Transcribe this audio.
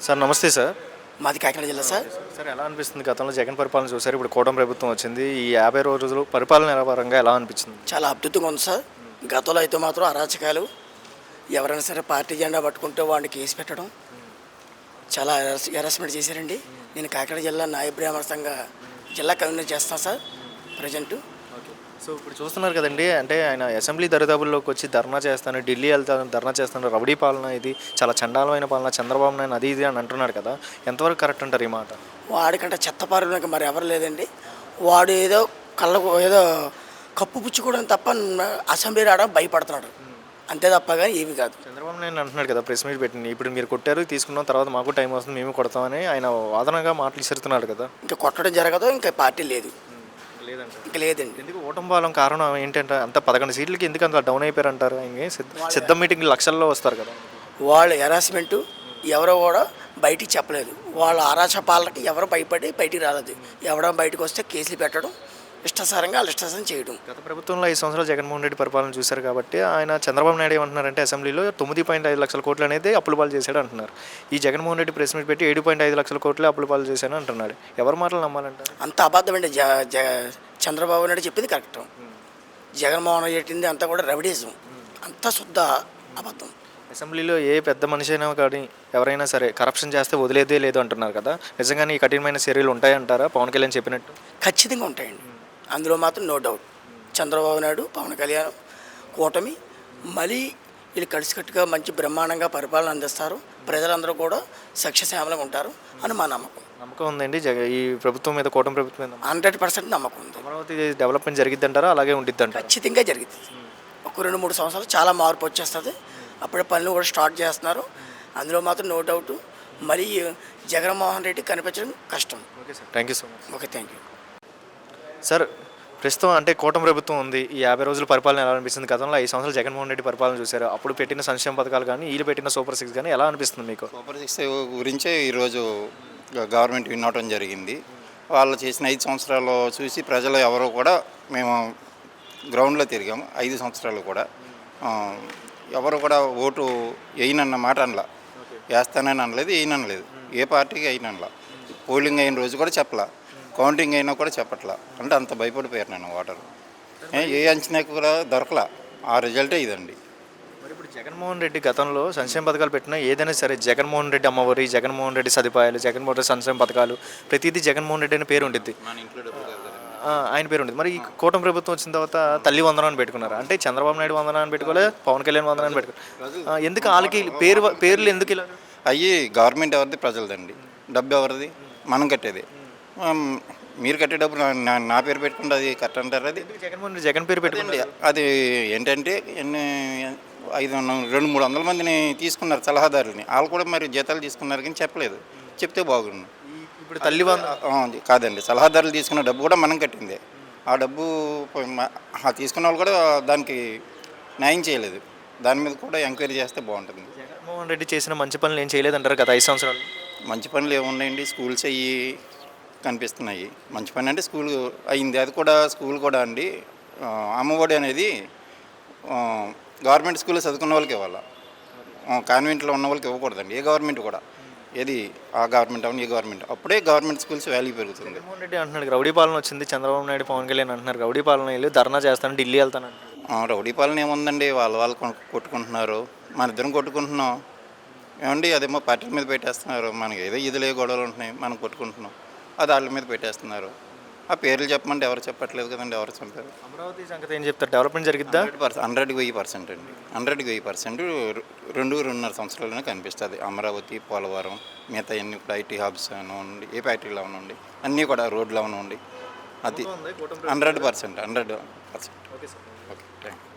Sir నమస్తే sir. మాది కాకినాడ జిల్లా సార్. సార్ ఎలా అనిపిస్తుంది? గతంలో జగన్ పరిపాలన చూసారు, ఇప్పుడు కూటమి ప్రభుత్వం వచ్చింది. ఈ 50 రోజులు పరిపాలన పరంగా ఎలా అనిపించింది? చాలా అద్భుతంగా ఉంది సార్. గతంలో అయితే మాత్రం అరాచకాలు, ఎవరైనా సరే పార్టీ జెండా పట్టుకుంటే వాడిని కేసు పెట్టడం, చాలా హెరాస్మెంట్ చేశారండి. నేను కాకినాడ జిల్లా నాయ బ్రాహ్మణ సంఘ జిల్లా కన్వీనర్ చేస్తాను సార్ ప్రజెంట్. సో ఇప్పుడు చూస్తున్నారు కదండి, అంటే ఆయన అసెంబ్లీ దరిదాపుల్లోకి వచ్చి ధర్నా చేస్తాను, ఢిల్లీ వెళ్తాను, ధర్నా చేస్తాను, రౌడీ పాలన, ఇది చాలా చండాలమైన పాలన, చంద్రబాబు నాయుడు అది ఇది అని అంటున్నాడు కదా, ఎంతవరకు కరెక్ట్ అంటారు ఈ మాట? వాడికంటే చెత్తపారులకు మరి ఎవరు లేదండి. వాడు ఏదో కళ్ళకు ఏదో కప్పు పుచ్చుకోవడం తప్ప అసెంబ్లీ రావడం భయపడుతున్నాడు, అంతే తప్పగా ఏమి కాదు. చంద్రబాబు నాయుడు అంటున్నాడు కదా ప్రెస్ మీట్ పెట్టింది, ఇప్పుడు మీరు కొట్టారు తీసుకున్న తర్వాత మాకు టైం వస్తుంది మేము కొడతామని ఆయన వాదనగా మాటలు ఇస్తున్నాడు కదా. ఇంకా కొట్టడం జరగదు, ఇంకా పార్టీ లేదు, ఇంకా లేదండి. ఎందుకు ఓటమి పాలన కారణం ఏంటంటే అంత 11 సీట్లకి ఎందుకు అంత డౌన్ అయిపోయారంటారు? సిద్ధం మీటింగ్ లక్షల్లో వస్తారు కదా. వాళ్ళ హెరాస్మెంటు ఎవరో కూడా బయటికి చెప్పలేదు. వాళ్ళ ఆరాచ పాలనకి ఎవరు భయపడి బయటికి రాలేదు. ఎవడో బయటకు వస్తే కేసులు పెట్టడం, ఇష్టాసారంగా వాళ్ళు ఇష్టాసారం చేయడం. గత ప్రభుత్వంలో 5 సంవత్సరాలు జగన్మోహన్ రెడ్డి పరిపాలన చూశారు కాబట్టి ఆయన చంద్రబాబు నాయుడు ఏమంటున్నారంటే అసెంబ్లీలో 9.5 లక్షల కోట్లు అనేది అప్పుల పాలు చేశాడు అంటున్నారు. ఈ జగన్మోహన్ రెడ్డి ప్రెస్ మీట్ పెట్టి 7.5 లక్షల కోట్లే అప్పుల పాలు చేశాను అంటున్నాడు. ఎవరి మాటలు నమ్మాలంటారు? అంత అబద్ధమండి. చంద్రబాబు నాయుడు చెప్పింది కరెక్ట్, జగన్మోహన్ రెడ్డి చెప్పింది అంతా కూడా రవిడిజం, అంతా శుద్ధ అబద్ధం. అసెంబ్లీలో ఏ పెద్ద మనిషి అయినా కానీ ఎవరైనా సరే కరప్షన్ చేస్తే వదిలేదే లేదు అంటున్నారు కదా, నిజంగానే ఈ కఠినమైన చర్యలు ఉంటాయంటారా పవన్ కళ్యాణ్ చెప్పినట్టు? ఖచ్చితంగా ఉంటాయండి, అందులో మాత్రం నో డౌట్. చంద్రబాబు నాయుడు, పవన్ కళ్యాణ్ కూటమి మళ్ళీ వీళ్ళు కలిసికట్టుగా మంచి బ్రహ్మాండంగా పరిపాలన అందిస్తారు, ప్రజలందరూ కూడా సఖ్యశ్యామలంగా ఉంటారు అని మా నమ్మకం. నమ్మకం ఉందండి ఈ ప్రభుత్వం మీద, కూటమి ప్రభుత్వం మీద 100% నమ్మకం ఉంది. అమరావతి డెవలప్మెంట్ జరిగిద్ది అంటారా, అలాగే ఉండిద్ది అంటారా? ఖచ్చితంగా జరిగింది. ఒక 2-3 సంవత్సరాలు చాలా మార్పు వచ్చేస్తుంది. అప్పుడే పనులు కూడా స్టార్ట్ చేస్తున్నారు, అందులో మాత్రం నో డౌట్. మరి జగన్మోహన్ రెడ్డి కనిపించడం కష్టం. Okay sir, thank you so much. Okay, thank you sir. ప్రస్తుతం అంటే కూటమి ప్రభుత్వం ఉంది, ఈ 50 రోజుల పరిపాలన ఎలా అనిపిస్తుంది? గతంలో 5 సంవత్సరాలు జగన్మోహన్ రెడ్డి పరిపాలన చూశారు, అప్పుడు పెట్టిన సంక్షేమ పథకాలు కానీ వీళ్ళు పెట్టిన సూపర్ 6 కానీ ఎలా అనిపిస్తుంది మీకు? సూపర్ 6 గురించే ఈరోజు గవర్నమెంట్ విన్ అవడం జరిగింది. వాళ్ళు చేసిన 5 సంవత్సరాలు చూసి ప్రజలు ఎవరో కూడా, మేము గ్రౌండ్లో తిరిగాము 5 సంవత్సరాలు కూడా, ఎవరు కూడా ఓటు వేయనన్న మాట అనలా, వేస్తానని అనలేదు, వేయనలేదు, ఏ పార్టీకి వేయనలా. పోలింగ్ అయిన రోజు కూడా చెప్పలా, కౌంటింగ్ అయినా కూడా చెప్పట్లా, అంటే అంత భయపడిపోయారు నేను ఓటరు. ఏ అంచనాకు కూడా దొరకలా, ఆ రిజల్టే ఇదండి. మరి ఇప్పుడు జగన్మోహన్ రెడ్డి గతంలో సంక్షేమ పథకాలు పెట్టినా ఏదైనా సరే జగన్మోహన్ రెడ్డి అమ్మఒరి, జగన్మోహన్ రెడ్డి సదుపాయాలు, జగన్మోహన్ రెడ్డి సంక్షేమ పథకాలు, ప్రతిదీ జగన్మోహన్ రెడ్డి అనే పేరు ఉంటుంది, ఆయన పేరు ఉంటుంది. మరి ఈ కూటమి ప్రభుత్వం వచ్చిన తర్వాత తల్లి వందనం అని పెట్టుకున్నారు, అంటే చంద్రబాబు నాయుడు వందనం అని పెట్టుకోలే, పవన్ కళ్యాణ్ వందనం అని పెట్టుకోవాలి, ఎందుకు వాళ్ళకి పేర్లు ఎందుకు ఇలా? అయ్యి గవర్నమెంట్ ఎవరిది? ప్రజలదండి. డబ్బు ఎవరిది? మనం కట్టేది. మీరు కట్టే డబ్బు నా పేరు పెట్టుకుంటే అది కరెక్ట్ అంటారు? అది జగన్ పేరు పెట్టుకుంటే అది ఏంటంటే 200-300 మందిని తీసుకున్నారు సలహాదారులని, వాళ్ళు కూడా మరి జీతాలు తీసుకున్నారు కానీ చెప్పలేదు, చెప్తే బాగుండు. ఇప్పుడు తల్లి కాదండి, సలహాదారులు తీసుకున్న డబ్బు కూడా మనం కట్టిందే. ఆ డబ్బు తీసుకున్న వాళ్ళు కూడా దానికి న్యాయం చేయలేదు, దాని మీద కూడా ఎంక్వైరీ చేస్తే బాగుంటుంది. జగన్మోహన్ రెడ్డి చేసిన మంచి పనులు ఏం చేయలేదంటారు గత 5 సంవత్సరాలు? మంచి పనులు ఏమున్నాయండి? స్కూల్స్ అయ్యి కనిపిస్తున్నాయి. మంచి పని అంటే స్కూల్ అయింది, అది కూడా స్కూల్ కూడా అండి. అమ్మఒడి అనేది గవర్నమెంట్ స్కూల్లో చదువుకున్న వాళ్ళకి ఇవ్వాలి, కాన్వెంట్లో ఉన్న వాళ్ళకి ఇవ్వకూడదండి. ఏ గవర్నమెంట్ కూడా, ఏది ఆ గవర్నమెంట్ అవును ఈ గవర్నమెంట్, అప్పుడే గవర్నమెంట్ స్కూల్స్ వాల్యూ పెరుగుతుంది. జగన్మోహన్ రెడ్డి అంటున్నాడు రౌడీ పాలన వచ్చింది, చంద్రబాబు నాయుడు, పవన్ కళ్యాణ్ అంటున్నారు రౌడీ పాలన వెళ్ళి ధర్నా చేస్తాను, ఢిల్లీ వెళ్తాను. రౌడీ పాలన ఏముందండి? వాళ్ళు కొట్టుకుంటున్నారు, మన ఇద్దరం కొట్టుకుంటున్నాం ఏమండి, అదేమో పార్టీల మీద పెట్టేస్తున్నారు. మనకి ఏదో ఇదిలే గొడవలు ఉంటున్నాయి, మనం కొట్టుకుంటున్నాం, అది వాళ్ళ మీద పెట్టేస్తున్నారు. ఆ పేర్లు చెప్పమంటే ఎవరు చెప్పట్లేదు కదండి, ఎవరు చెప్పారు? అమరావతి సంగతి ఏం చెప్తారు? డెవలప్మెంట్ జరిగిద్దా? 100% అండి, 100% 2-2.5 సంవత్సరాలనే కనిపిస్తుంది. అమరావతి, పోలవరం, మిగతా అన్ని కూడా ఐటీ హబ్స్ అవనండి, ఏ ఫ్యాక్టరీలు అవనండి, అన్నీ కూడా రోడ్లు అవనండి, అది 100%. Okay sir. Okay, thank you.